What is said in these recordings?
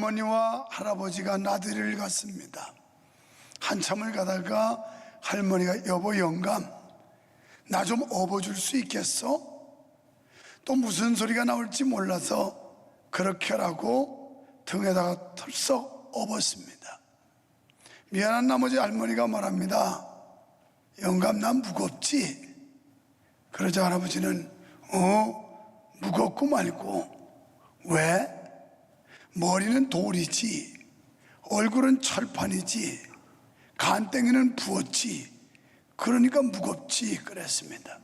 할머니와 할아버지가 나들이를 갔습니다. 한참을 가다가 할머니가 여보 영감 나 좀 업어줄 수 있겠어? 또 무슨 소리가 나올지 몰라서 그렇게라고 등에다가 털썩 업었습니다. 미안한 나머지 할머니가 말합니다. 영감 난 무겁지? 그러자 할아버지는 무겁고 말고 왜? 머리는 돌이지 얼굴은 철판이지 간땡이는 부었지 그러니까 무겁지 그랬습니다.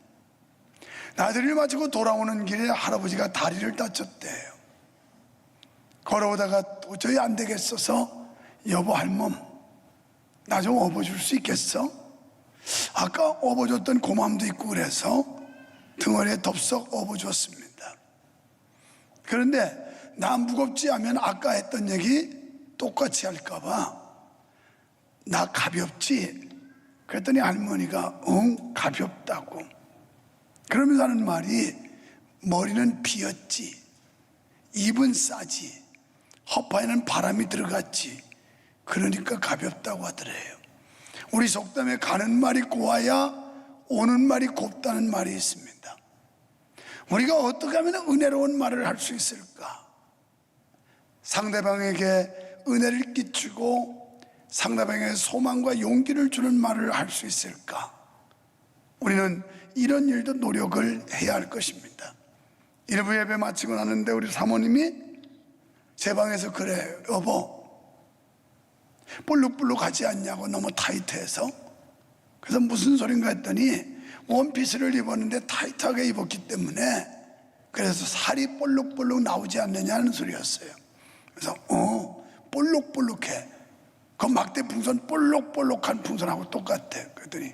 나들이를 마치고 돌아오는 길에 할아버지가 다리를 다쳤대요. 걸어오다가 도저히 안 되겠어서 여보 할멈 나 좀 업어줄 수 있겠어? 아까 업어줬던 고맘도 있고 그래서 등허리에 덥석 업어줬습니다. 그런데 나 무겁지 하면 아까 했던 얘기 똑같이 할까봐 나 가볍지? 그랬더니 할머니가 응 가볍다고. 그러면서 하는 말이 머리는 비었지 입은 싸지 허파에는 바람이 들어갔지 그러니까 가볍다고 하더래요. 우리 속담에 가는 말이 고와야 오는 말이 곱다는 말이 있습니다. 우리가 어떻게 하면 은혜로운 말을 할 수 있을까? 상대방에게 은혜를 끼치고 상대방에게 소망과 용기를 주는 말을 할 수 있을까? 우리는 이런 일도 노력을 해야 할 것입니다. 일부 예배 마치고 나는데 우리 사모님이 제 방에서 그래 여보 볼록볼록하지 않냐고 너무 타이트해서. 그래서 무슨 소린가 했더니 원피스를 입었는데 타이트하게 입었기 때문에 그래서 살이 볼록볼록 나오지 않느냐는 소리였어요. 그래서 볼록볼록해. 그 막대 풍선 볼록볼록한 풍선하고 똑같아. 그랬더니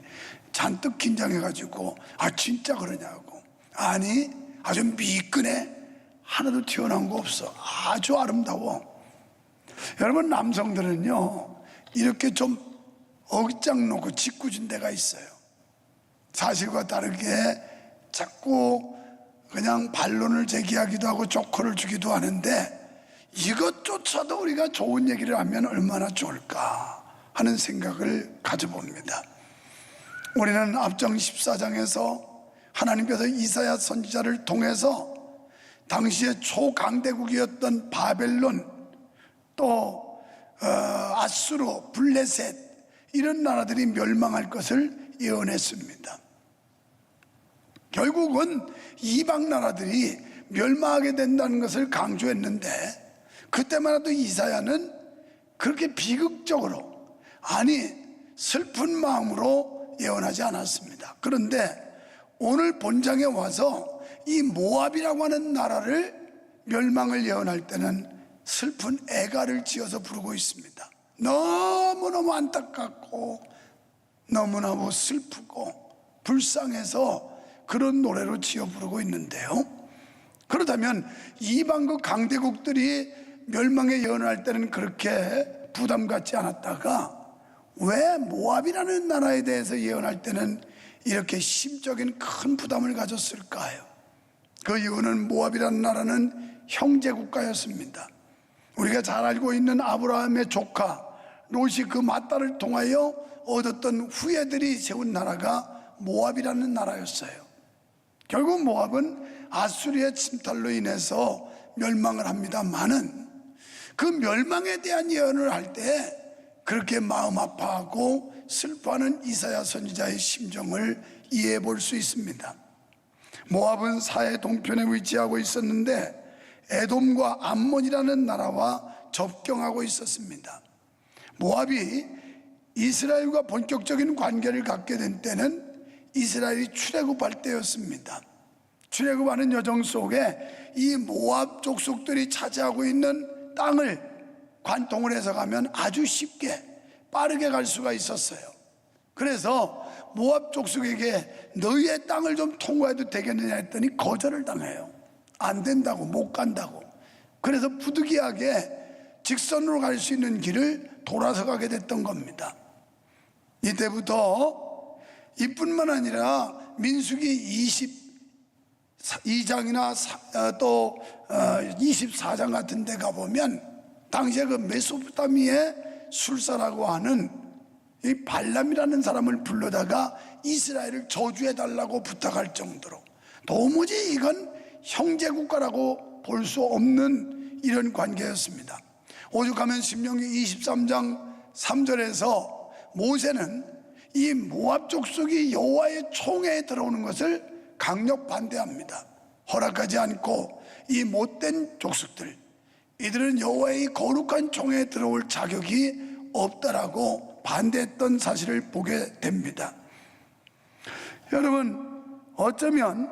잔뜩 긴장해가지고 진짜 그러냐고. 아니 아주 미끈해. 하나도 튀어나온 거 없어. 아주 아름다워. 여러분 남성들은요 이렇게 좀 어깃장 놓고 짓궂은 데가 있어요. 사실과 다르게 자꾸 그냥 반론을 제기하기도 하고 조커를 주기도 하는데 이것조차도 우리가 좋은 얘기를 하면 얼마나 좋을까 하는 생각을 가져봅니다. 우리는 앞장 14장에서 하나님께서 이사야 선지자를 통해서 당시에 초강대국이었던 바벨론 또 아수르, 블레셋 이런 나라들이 멸망할 것을 예언했습니다. 결국은 이방 나라들이 멸망하게 된다는 것을 강조했는데 그때만 해도 이사야는 그렇게 비극적으로 슬픈 마음으로 예언하지 않았습니다. 그런데 오늘 본장에 와서 이 모압이라고 하는 나라를 멸망을 예언할 때는 슬픈 애가를 지어서 부르고 있습니다. 너무너무 안타깝고 너무너무 슬프고 불쌍해서 그런 노래로 지어 부르고 있는데요. 그렇다면 이방 강대국들이 멸망의 예언을 할 때는 그렇게 부담 갖지 않았다가 왜 모압이라는 나라에 대해서 예언할 때는 이렇게 심적인 큰 부담을 가졌을까요? 그 이유는 모압이라는 나라는 형제 국가였습니다. 우리가 잘 알고 있는 아브라함의 조카 롯이 그 맏딸을 통하여 얻었던 후예들이 세운 나라가 모압이라는 나라였어요. 결국 모압은 아수리의 침탈로 인해서 멸망을 합니다만은 그 멸망에 대한 예언을 할 때 그렇게 마음 아파하고 슬퍼하는 이사야 선지자의 심정을 이해해 볼 수 있습니다. 모압은 사해 동편에 위치하고 있었는데 에돔과 암몬이라는 나라와 접경하고 있었습니다. 모압이 이스라엘과 본격적인 관계를 갖게 된 때는 이스라엘이 출애굽할 때였습니다. 출애굽하는 여정 속에 이 모압 족속들이 차지하고 있는 땅을 관통을 해서 가면 아주 쉽게 빠르게 갈 수가 있었어요. 그래서 모압 족속에게 너희의 땅을 좀 통과해도 되겠느냐 했더니 거절을 당해요. 안 된다고, 못 간다고. 그래서 부득이하게 직선으로 갈 수 있는 길을 돌아서 가게 됐던 겁니다. 이때부터 이뿐만 아니라 민수기 22장이나 또 24장 같은 데 가보면 당시에 그 메소포타미의 술사라고 하는 이 발람이라는 사람을 불러다가 이스라엘을 저주해달라고 부탁할 정도로 도무지 이건 형제국가라고 볼 수 없는 이런 관계였습니다. 오죽하면 신명기 23장 3절에서 모세는 이 모압 족속이 여호와의 총회에 들어오는 것을 강력 반대합니다. 허락하지 않고 이 못된 족속들, 이들은 여호와의 거룩한 총회에 들어올 자격이 없다라고 반대했던 사실을 보게 됩니다. 여러분, 어쩌면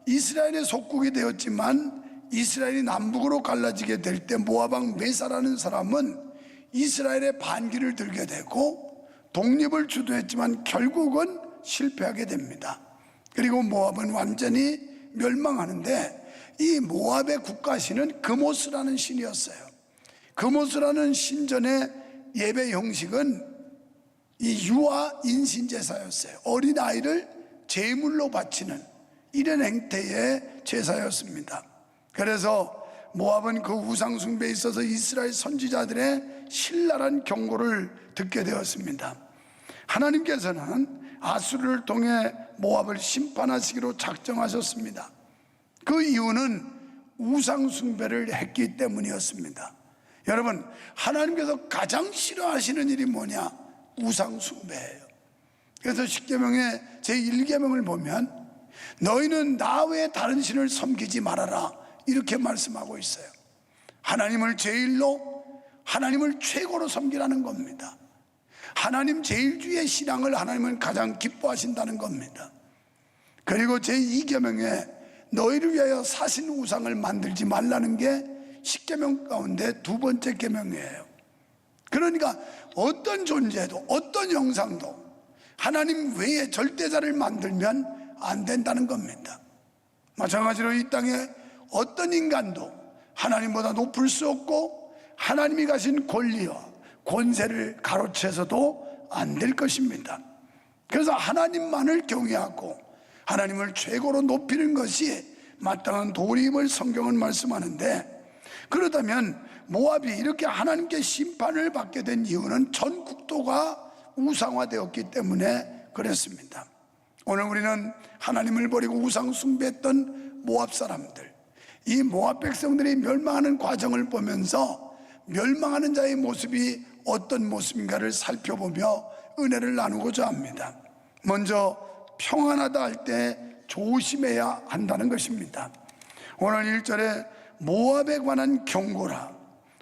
이스라엘의 속국이 되었지만 이스라엘이 남북으로 갈라지게 될 때 모압 왕 메사라는 사람은 이스라엘의 반기를 들게 되고 독립을 주도했지만 결국은 실패하게 됩니다. 그리고 모압은 완전히 멸망하는데, 이 모압의 국가신은 그모스라는 신이었어요. 그모스라는 신전의 예배 형식은 이 유아 인신제사였어요. 어린아이를 제물로 바치는 이런 행태의 제사였습니다. 그래서 모압은 그 우상 숭배에 있어서 이스라엘 선지자들의 신랄한 경고를 듣게 되었습니다. 하나님께서는 아수르를 통해 모압을 심판하시기로 작정하셨습니다. 그 이유는 우상 숭배를 했기 때문이었습니다. 여러분, 하나님께서 가장 싫어하시는 일이 뭐냐? 우상 숭배예요. 그래서 십계명의 제1계명을 보면 너희는 나 외에 다른 신을 섬기지 말아라, 이렇게 말씀하고 있어요. 하나님을 제일로, 하나님을 최고로 섬기라는 겁니다. 하나님 제일주의 신앙을 하나님은 가장 기뻐하신다는 겁니다. 그리고 제2계명에 너희를 위하여 사신 우상을 만들지 말라는 게 십계명 가운데 두 번째 계명이에요. 그러니까 어떤 존재도 어떤 형상도 하나님 외에 절대자를 만들면 안 된다는 겁니다. 마찬가지로 이 땅에 어떤 인간도 하나님보다 높을 수 없고 하나님이 가신 권리와 권세를 가로채서도 안 될 것입니다. 그래서 하나님만을 경외하고 하나님을 최고로 높이는 것이 마땅한 도리임을 성경은 말씀하는데, 그렇다면 모압이 이렇게 하나님께 심판을 받게 된 이유는 전 국토가 우상화되었기 때문에 그랬습니다. 오늘 우리는 하나님을 버리고 우상 숭배했던 모압 사람들, 이 모압 백성들이 멸망하는 과정을 보면서 멸망하는 자의 모습이 어떤 모습인가를 살펴보며 은혜를 나누고자 합니다. 먼저 평안하다 할 때 조심해야 한다는 것입니다. 오늘 1절에 모압에 관한 경고라.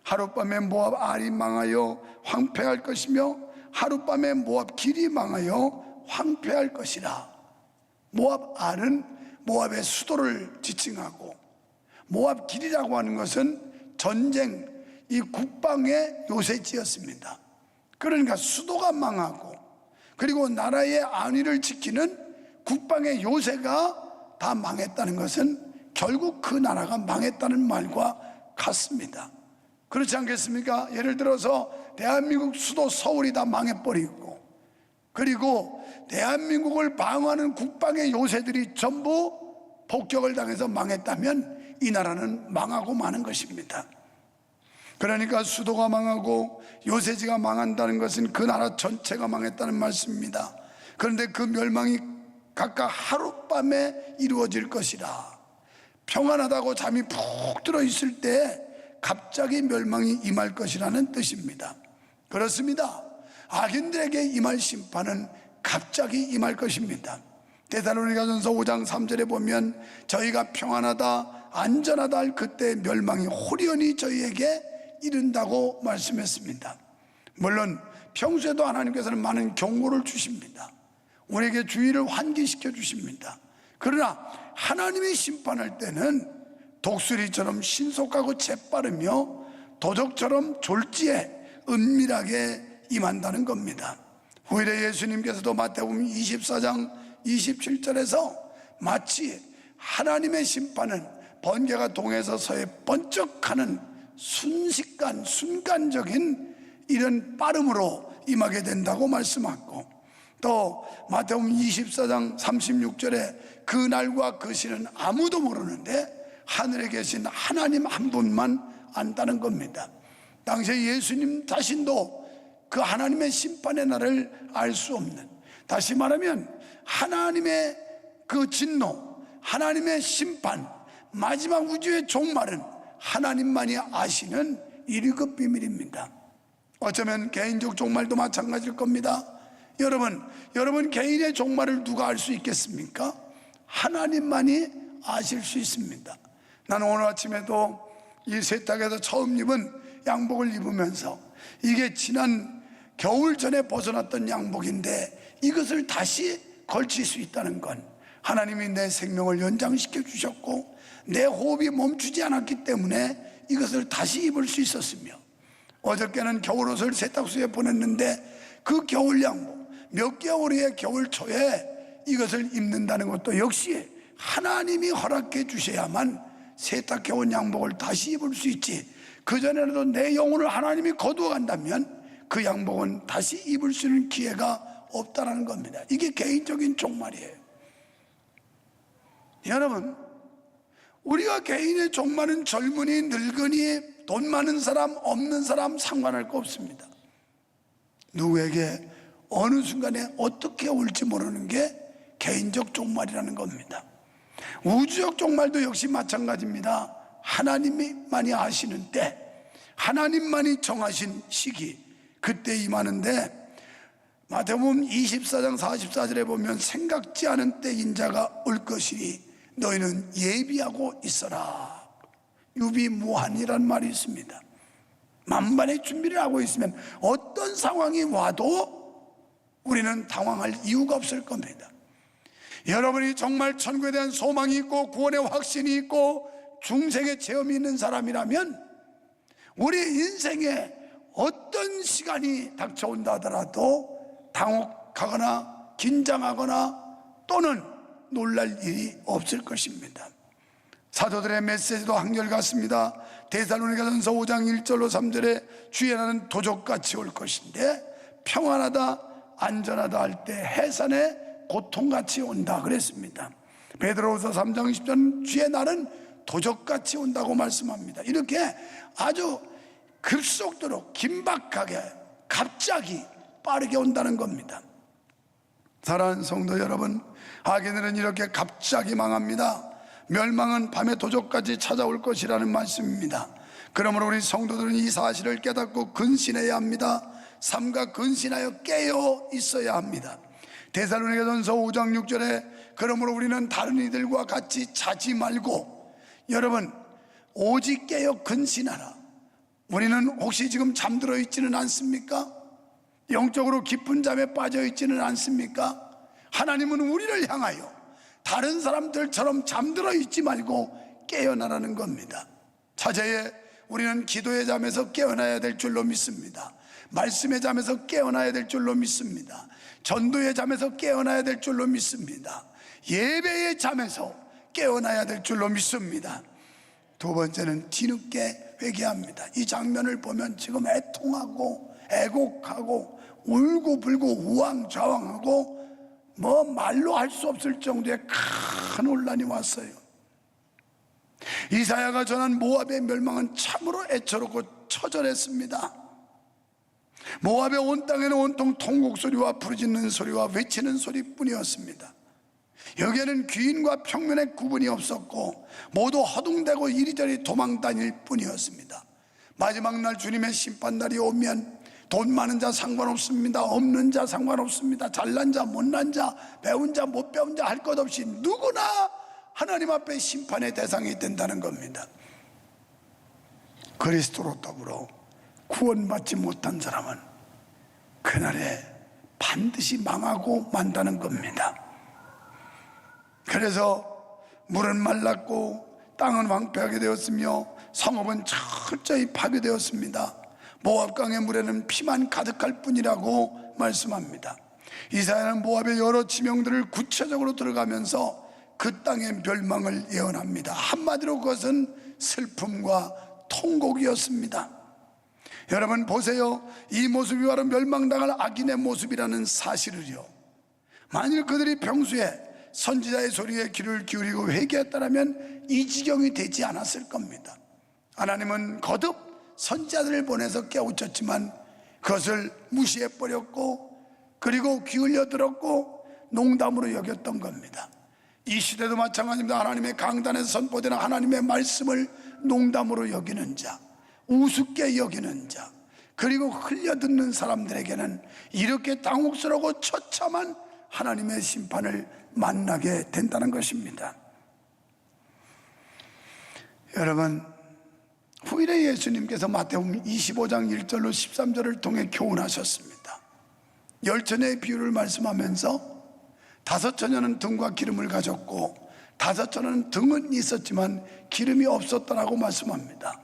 하룻밤에 모압 알이 망하여 황폐할 것이며 하룻밤에 모압 길이 망하여 황폐할 것이라. 모압 알은 모압의 수도를 지칭하고, 모압 길이라고 하는 것은 전쟁, 이 국방의 요새지였습니다. 그러니까 수도가 망하고 그리고 나라의 안위를 지키는 국방의 요새가 다 망했다는 것은 결국 그 나라가 망했다는 말과 같습니다. 그렇지 않겠습니까? 예를 들어서 대한민국 수도 서울이 다 망해버리고, 그리고 대한민국을 방어하는 국방의 요새들이 전부 폭격을 당해서 망했다면 이 나라는 망하고 마는 것입니다. 그러니까 수도가 망하고 요새지가 망한다는 것은 그 나라 전체가 망했다는 말씀입니다. 그런데 그 멸망이 각각 하룻밤에 이루어질 것이라. 평안하다고 잠이 푹 들어있을 때 갑자기 멸망이 임할 것이라는 뜻입니다. 그렇습니다. 악인들에게 임할 심판은 갑자기 임할 것입니다. 데살로니가전서 5장 3절에 보면 저희가 평안하다 안전하다 할 그때 멸망이 호련히 저희에게 이른다고 말씀했습니다. 물론 평소에도 하나님께서는 많은 경고를 주십니다. 우리에게 주의를 환기시켜 주십니다. 그러나 하나님이 심판할 때는 독수리처럼 신속하고 재빠르며 도적처럼 졸지에 은밀하게 임한다는 겁니다. 오히려 예수님께서도 마태복음 24장 27절에서 마치 하나님의 심판은 번개가 동에서 서에 번쩍하는 순간적인 이런 빠름으로 임하게 된다고 말씀하고, 또 마태복음 24장 36절에 그 날과 그 시는 아무도 모르는데 하늘에 계신 하나님 한 분만 안다는 겁니다. 당시에 예수님 자신도 그 하나님의 심판의 날을 알 수 없는, 다시 말하면 하나님의 그 진노, 하나님의 심판, 마지막 우주의 종말은 하나님만이 아시는 1급 비밀입니다. 어쩌면 개인적 종말도 마찬가지일 겁니다. 여러분 개인의 종말을 누가 알 수 있겠습니까? 하나님만이 아실 수 있습니다. 나는 오늘 아침에도 이 세탁에서 처음 입은 양복을 입으면서 이게 지난 겨울 전에 벗어났던 양복인데 이것을 다시 걸칠 수 있다는 건 하나님이 내 생명을 연장시켜 주셨고 내 호흡이 멈추지 않았기 때문에 이것을 다시 입을 수 있었으며, 어저께는 겨울옷을 세탁소에 보냈는데 그 겨울 양복 몇 개월 후에 겨울 초에 이것을 입는다는 것도 역시 하나님이 허락해 주셔야만 세탁해온 양복을 다시 입을 수 있지, 그전에라도 내 영혼을 하나님이 거두어 간다면 그 양복은 다시 입을 수 있는 기회가 없다는 겁니다. 이게 개인적인 종말이에요. 여러분, 우리가 개인의 종말은 젊은이, 늙은이, 돈 많은 사람, 없는 사람 상관할 거 없습니다. 누구에게 어느 순간에 어떻게 올지 모르는 게 개인적 종말이라는 겁니다. 우주적 종말도 역시 마찬가지입니다. 하나님만이 아시는 때, 하나님만이 정하신 시기, 그때 임하는데, 마태복음 24장 44절에 보면 생각지 않은 때 인자가 올 것이니 너희는 예비하고 있어라. 유비무환이란 말이 있습니다. 만반의 준비를 하고 있으면 어떤 상황이 와도 우리는 당황할 이유가 없을 겁니다. 여러분이 정말 천국에 대한 소망이 있고 구원의 확신이 있고 중생의 체험이 있는 사람이라면 우리 인생에 어떤 시간이 닥쳐온다 하더라도 당혹하거나 긴장하거나 또는 놀랄 일이 없을 것입니다. 사도들의 메시지도 한결같습니다. 데살로니가전서 5장 1절로 3절에 주의 날은 도적같이 올 것인데 평안하다 안전하다 할 때 해산의 고통같이 온다 그랬습니다. 베드로후서 3장 10절 주의 날은 도적같이 온다고 말씀합니다. 이렇게 아주 급속도로 긴박하게 갑자기 빠르게 온다는 겁니다. 사랑하는 성도 여러분, 악인들은 이렇게 갑자기 망합니다. 멸망은 밤에 도적같이 찾아올 것이라는 말씀입니다. 그러므로 우리 성도들은 이 사실을 깨닫고 근신해야 합니다. 삼가 근신하여 깨어 있어야 합니다. 데살로니가전서 5장 6절에 그러므로 우리는 다른 이들과 같이 자지 말고, 여러분 오직 깨어 근신하라. 우리는 혹시 지금 잠들어 있지는 않습니까? 영적으로 깊은 잠에 빠져 있지는 않습니까? 하나님은 우리를 향하여 다른 사람들처럼 잠들어 있지 말고 깨어나라는 겁니다. 차제에 우리는 기도의 잠에서 깨어나야 될 줄로 믿습니다. 말씀의 잠에서 깨어나야 될 줄로 믿습니다. 전도의 잠에서 깨어나야 될 줄로 믿습니다. 예배의 잠에서 깨어나야 될 줄로 믿습니다. 두 번째는 뒤늦게 회개합니다. 이 장면을 보면 지금 애통하고 애곡하고 울고불고 우왕좌왕하고 뭐 말로 할 수 없을 정도의 큰 혼란이 왔어요. 이사야가 전한 모압의 멸망은 참으로 애처롭고 처절했습니다. 모압의 온 땅에는 온통 통곡 소리와 부르짖는 소리와 외치는 소리뿐이었습니다. 여기에는 귀인과 평면의 구분이 없었고 모두 허둥대고 이리저리 도망 다닐 뿐이었습니다. 마지막 날 주님의 심판날이 오면 돈 많은 자 상관없습니다. 없는 자 상관없습니다. 잘난 자 못난 자 배운 자 못 배운 자 할 것 없이 누구나 하나님 앞에 심판의 대상이 된다는 겁니다. 그리스도로 더불어 구원받지 못한 사람은 그날에 반드시 망하고 만다는 겁니다. 그래서 물은 말랐고 땅은 황폐하게 되었으며 성읍은 철저히 파괴되었습니다. 모압강의 물에는 피만 가득할 뿐이라고 말씀합니다. 이사야는 모압의 여러 지명들을 구체적으로 들어가면서 그 땅의 멸망을 예언합니다. 한마디로 그것은 슬픔과 통곡이었습니다. 여러분 보세요. 이 모습이 바로 멸망당할 악인의 모습이라는 사실을요, 만일 그들이 평소에 선지자의 소리에 귀를 기울이고 회개했다면 이 지경이 되지 않았을 겁니다. 하나님은 거듭 선지자들을 보내서 깨우쳤지만 그것을 무시해버렸고 그리고 기울여 들었고 농담으로 여겼던 겁니다. 이 시대도 마찬가지입니다. 하나님의 강단에서 선포되는 하나님의 말씀을 농담으로 여기는 자, 우습게 여기는 자, 그리고 흘려듣는 사람들에게는 이렇게 당혹스러워 처참한 하나님의 심판을 만나게 된다는 것입니다. 여러분, 후일에 예수님께서 마태복음 25장 1절로 13절을 통해 교훈하셨습니다. 열처녀의 비유를 말씀하면서 5처녀는 등과 기름을 가졌고 5처녀는 등은 있었지만 기름이 없었다라고 말씀합니다.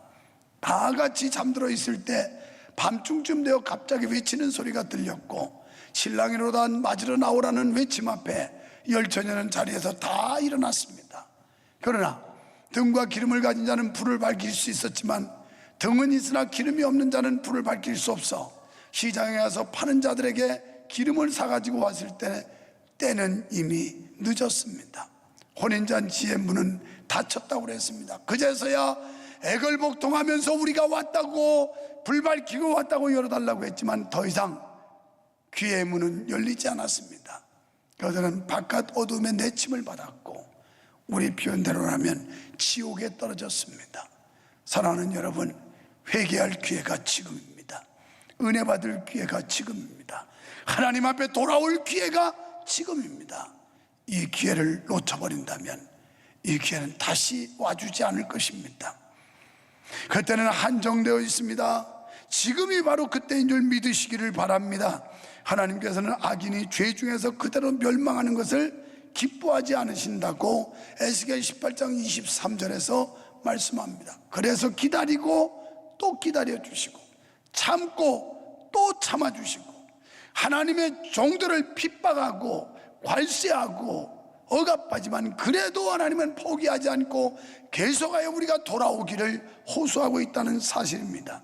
다 같이 잠들어 있을 때 밤중쯤 되어 갑자기 외치는 소리가 들렸고 신랑이로다 맞으러 나오라는 외침 앞에 10처녀는 자리에서 다 일어났습니다. 그러나 등과 기름을 가진 자는 불을 밝힐 수 있었지만 등은 있으나 기름이 없는 자는 불을 밝힐 수 없어 시장에 가서 파는 자들에게 기름을 사가지고 왔을 때 때는 이미 늦었습니다. 혼인잔치의 문은 닫혔다고 그랬습니다. 그제서야 애걸복동하면서 우리가 왔다고 불 밝히고 왔다고 열어달라고 했지만 더 이상 귀의 문은 열리지 않았습니다. 그들은 바깥 어둠의 내침을 받았고 우리 표현대로라면 지옥에 떨어졌습니다. 사랑하는 여러분, 회개할 기회가 지금입니다. 은혜 받을 기회가 지금입니다. 하나님 앞에 돌아올 기회가 지금입니다. 이 기회를 놓쳐버린다면 이 기회는 다시 와주지 않을 것입니다. 그때는 한정되어 있습니다. 지금이 바로 그때인 줄 믿으시기를 바랍니다. 하나님께서는 악인이 죄 중에서 그대로 멸망하는 것을 기뻐하지 않으신다고 에스겔 18장 23절에서 말씀합니다. 그래서 기다리고 또 기다려주시고 참고 또 참아주시고 하나님의 종들을 핍박하고 괄세하고 억압하지만 그래도 하나님은 포기하지 않고 계속하여 우리가 돌아오기를 호소하고 있다는 사실입니다.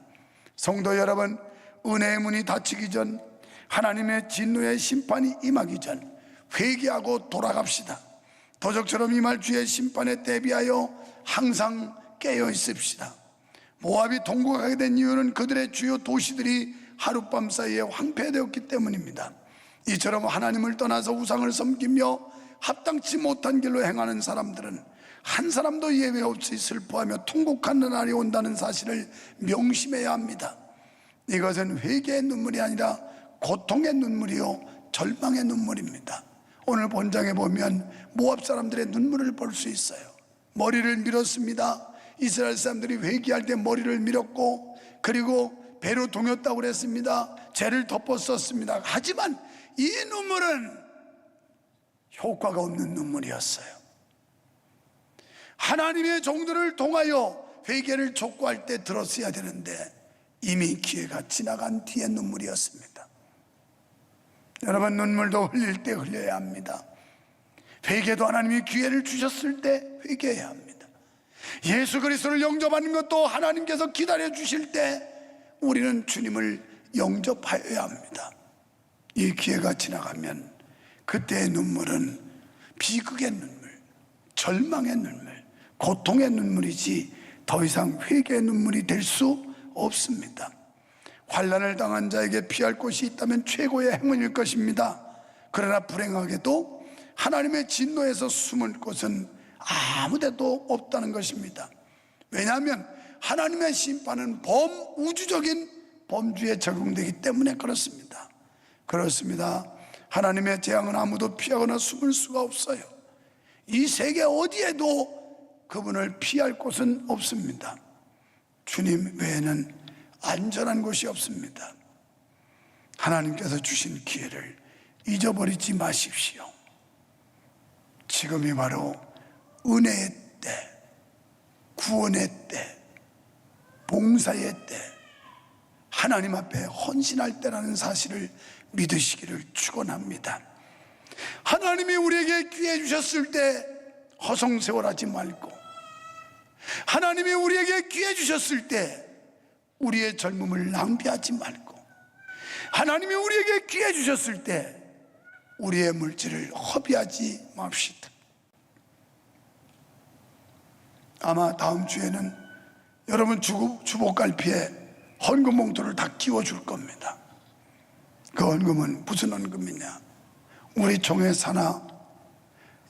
성도 여러분, 은혜의 문이 닫히기 전, 하나님의 진노의 심판이 임하기 전 회개하고 돌아갑시다. 도적처럼 임할 주의 심판에 대비하여 항상 깨어 있읍시다. 모압이 동국하게 된 이유는 그들의 주요 도시들이 하룻밤 사이에 황폐되었기 때문입니다. 이처럼 하나님을 떠나서 우상을 섬기며 합당치 못한 길로 행하는 사람들은 한 사람도 예외 없이 슬퍼하며 통곡하는 날이 온다는 사실을 명심해야 합니다. 이것은 회개의 눈물이 아니라 고통의 눈물이요 절망의 눈물입니다. 오늘 본장에 보면 모압 사람들의 눈물을 볼 수 있어요. 머리를 밀었습니다. 이스라엘 사람들이 회개할 때 머리를 밀었고 그리고 배로 동였다고 그랬습니다. 죄를 덮었었습니다. 하지만 이 눈물은 효과가 없는 눈물이었어요. 하나님의 종들을 통하여 회개를 촉구할 때 들었어야 되는데 이미 기회가 지나간 뒤의 눈물이었습니다. 여러분, 눈물도 흘릴 때 흘려야 합니다. 회개도 하나님이 기회를 주셨을 때 회개해야 합니다. 예수 그리스도를 영접하는 것도 하나님께서 기다려 주실 때 우리는 주님을 영접하여야 합니다. 이 기회가 지나가면 그때의 눈물은 비극의 눈물, 절망의 눈물, 고통의 눈물이지 더 이상 회개의 눈물이 될 수 없습니다. 환난을 당한 자에게 피할 곳이 있다면 최고의 행운일 것입니다. 그러나 불행하게도 하나님의 진노에서 숨을 곳은 아무데도 없다는 것입니다. 왜냐하면 하나님의 심판은 범우주적인 범주에 적용되기 때문에 그렇습니다. 하나님의 재앙은 아무도 피하거나 숨을 수가 없어요. 이 세계 어디에도 그분을 피할 곳은 없습니다. 주님 외에는 안전한 곳이 없습니다. 하나님께서 주신 기회를 잊어버리지 마십시오. 지금이 바로 은혜의 때, 구원의 때, 봉사의 때, 하나님 앞에 헌신할 때라는 사실을 믿으시기를 축원합니다. 하나님이 우리에게 기회 주셨을 때 허송세월하지 말고, 하나님이 우리에게 기회 주셨을 때 우리의 젊음을 낭비하지 말고, 하나님이 우리에게 기회 주셨을 때 우리의 물질을 허비하지 맙시다. 아마 다음 주에는 여러분 주복갈피에 헌금 봉투를 다 끼워줄 겁니다. 그 헌금은 무슨 헌금이냐? 우리 종의 산하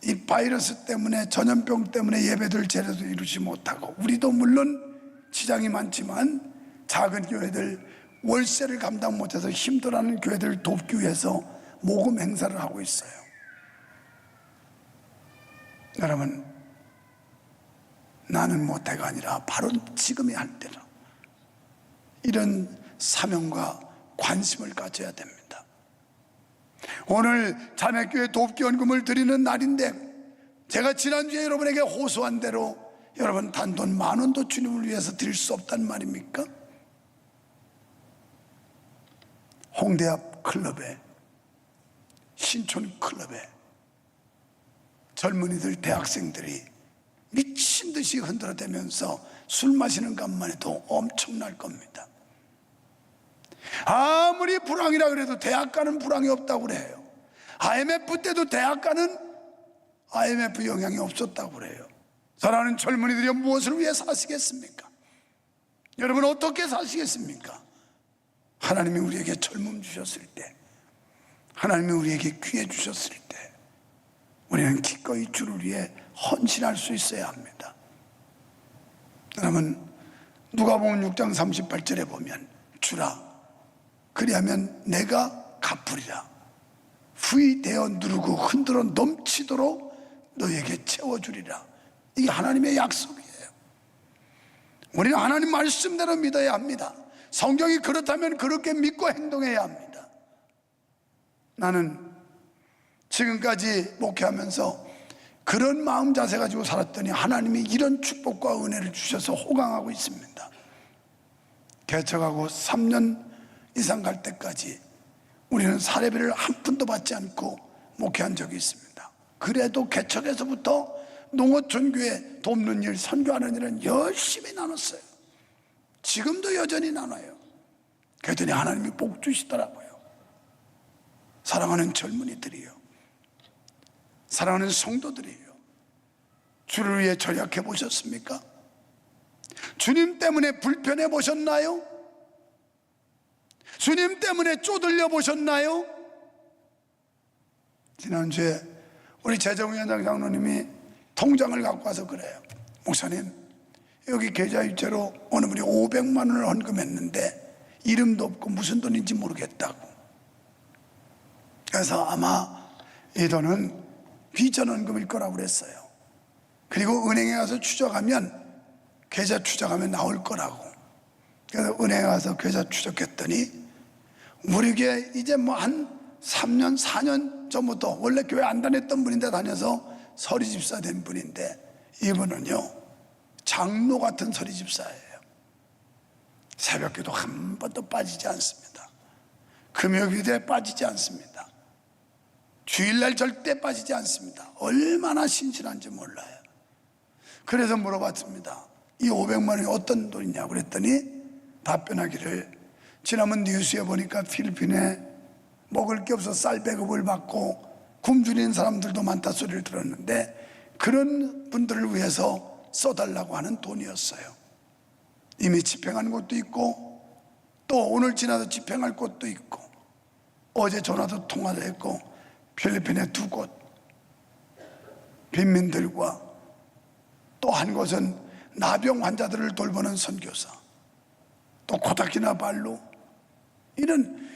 이 바이러스 때문에, 전염병 때문에 예배들 제대로 이루지 못하고, 우리도 물론 지장이 많지만 작은 교회들, 월세를 감당 못해서 힘들어하는 교회들을 돕기 위해서 모금 행사를 하고 있어요. 여러분, 나는 못해가 아니라 바로 지금이 할 때라, 이런 사명과 관심을 가져야 됩니다. 오늘 자매교회 돕기 헌금을 드리는 날인데, 제가 지난주에 여러분에게 호소한 대로 여러분 단돈 10,000원도 주님을 위해서 드릴 수 없단 말입니까? 홍대 앞 클럽에, 신촌 클럽에 젊은이들, 대학생들이 미친 듯이 흔들어대면서 술 마시는 것만 해도 엄청날 겁니다. 아무리 불황이라 그래도 대학가는 불황이 없다고 그래요. IMF 때도 대학가는 IMF 영향이 없었다고 그래요. 사랑하는 젊은이들이 무엇을 위해 사시겠습니까? 여러분 어떻게 사시겠습니까? 하나님이 우리에게 젊음 주셨을 때, 하나님이 우리에게 기회 주셨을 때 우리는 기꺼이 주를 위해 헌신할 수 있어야 합니다. 여러분, 누가복음 6장 38절에 보면 주라, 그리하면 내가 갚으리라, 후히 대어 누르고 흔들어 넘치도록 너에게 채워주리라. 이게 하나님의 약속이에요. 우리는 하나님 말씀대로 믿어야 합니다. 성경이 그렇다면 그렇게 믿고 행동해야 합니다. 나는 지금까지 목회하면서 그런 마음 자세 가지고 살았더니 하나님이 이런 축복과 은혜를 주셔서 호강하고 있습니다. 개척하고 3년 이상 갈 때까지 우리는 사례비를 한 푼도 받지 않고 목회한 적이 있습니다. 그래도 개척에서부터 농어촌교회 돕는 일, 선교하는 일은 열심히 나눴어요. 지금도 여전히 나눠요. 그랬더니 하나님이 복 주시더라고요. 사랑하는 젊은이들이요, 사랑하는 성도들이요, 주를 위해 절약해 보셨습니까? 주님 때문에 불편해 보셨나요? 주님 때문에 쪼들려 보셨나요? 지난주에 우리 재정위원장 장로님이 통장을 갖고 와서 그래요. 목사님, 여기 계좌이체로 어느 분이 500만 원을 헌금했는데 이름도 없고 무슨 돈인지 모르겠다고. 그래서 아마 이 돈은 비전 헌금일 거라고 그랬어요. 그리고 은행에 가서 추적하면, 계좌 추적하면 나올 거라고. 그래서 은행에 가서 계좌 추적했더니 우리 교회 이제 뭐 한 3년 4년 전부터, 원래 교회 안 다녔던 분인데 다녀서 서리집사 된 분인데, 이분은요 장로 같은 서리집사예요. 새벽기도 한 번도 빠지지 않습니다. 금요기도에 빠지지 않습니다. 주일날 절대 빠지지 않습니다. 얼마나 신실한지 몰라요. 그래서 물어봤습니다. 이 500만 원이 어떤 돈이냐고 그랬더니 답변하기를, 지난번 뉴스에 보니까 필리핀에 먹을 게 없어 쌀 배급을 받고 굶주리는 사람들도 많다 소리를 들었는데, 그런 분들을 위해서 써달라고 하는 돈이었어요. 이미 집행한 곳도 있고, 또 오늘 지나서 집행할 곳도 있고, 어제 전화도 통화도 했고, 필리핀의 2곳 빈민들과 또 한 곳은 나병 환자들을 돌보는 선교사, 또 코타키나발루, 이런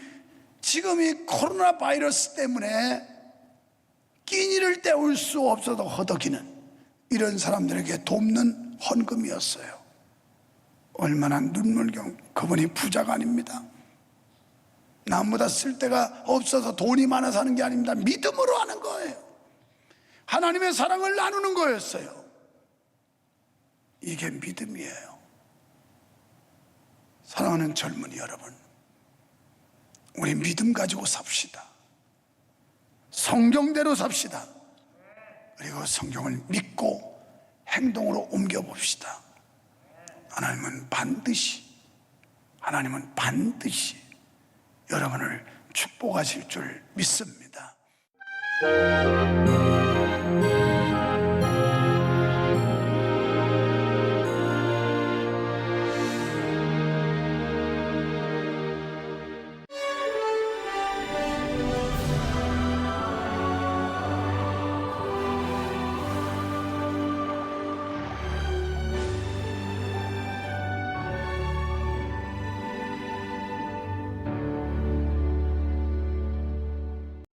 지금 이 코로나 바이러스 때문에 끼니를 때울 수 없어도 허덕이는 이런 사람들에게 돕는 헌금이었어요. 얼마나 눈물경. 그분이 부자가 아닙니다. 남보다 쓸 데가 없어서 돈이 많아서 하는 게 아닙니다. 믿음으로 하는 거예요. 하나님의 사랑을 나누는 거였어요. 이게 믿음이에요. 사랑하는 젊은이 여러분, 우리 믿음 가지고 삽시다. 성경대로 삽시다. 그리고 성경을 믿고 행동으로 옮겨봅시다. 하나님은 반드시 여러분을 축복하실 줄 믿습니다.